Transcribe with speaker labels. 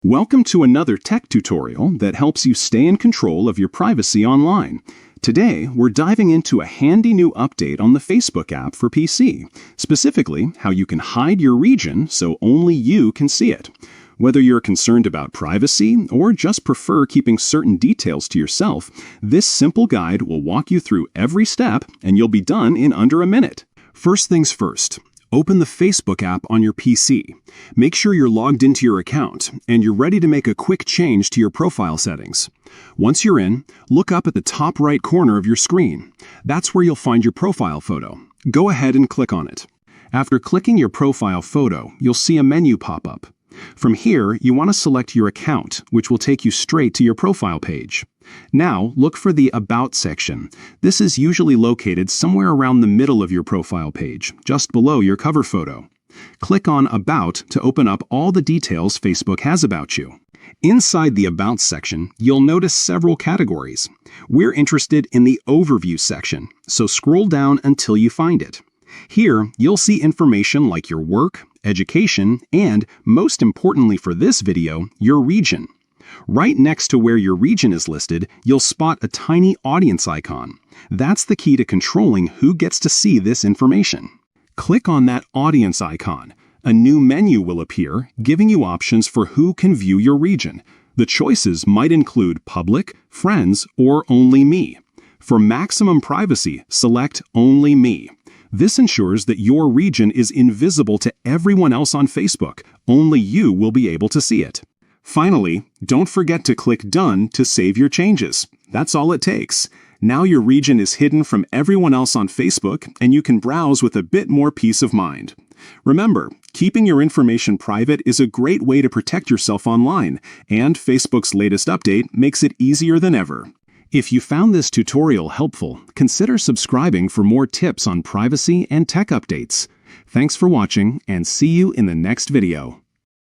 Speaker 1: Welcome to another tech tutorial that helps you stay in control of your privacy online. Today, we're diving into a handy new update on the Facebook app for PC, specifically how you can hide your region so only you can see it. Whether you're concerned about privacy or just prefer keeping certain details to yourself, this simple guide will walk you through every step and you'll be done in under a minute. First things first. Open the Facebook app on your PC. Make sure you're logged into your account and you're ready to make a quick change to your profile settings. Once you're in, look up at the top right corner of your screen. That's where you'll find your profile photo. Go ahead and click on it. After clicking your profile photo, you'll see a menu pop up. From here, you want to select your account, which will take you straight to your profile page. Now, look for the About section. This is usually located somewhere around the middle of your profile page, just below your cover photo. Click on About to open up all the details Facebook has about you. Inside the About section, you'll notice several categories. We're interested in the Overview section, so scroll down until you find it. Here, you'll see information like your work, education, and, most importantly for this video, your region. Right next to where your region is listed, you'll spot a tiny audience icon. That's the key to controlling who gets to see this information. Click on that audience icon. A new menu will appear, giving you options for who can view your region. The choices might include public, friends, or only me. For maximum privacy, select Only Me. This ensures that your region is invisible to everyone else on Facebook. Only you will be able to see it. Finally, don't forget to click Done to save your changes. That's all it takes. Now your region is hidden from everyone else on Facebook, and you can browse with a bit more peace of mind. Remember, keeping your information private is a great way to protect yourself online, and Facebook's latest update makes it easier than ever. If you found this tutorial helpful, consider subscribing for more tips on privacy and tech updates. Thanks for watching, and see you in the next video.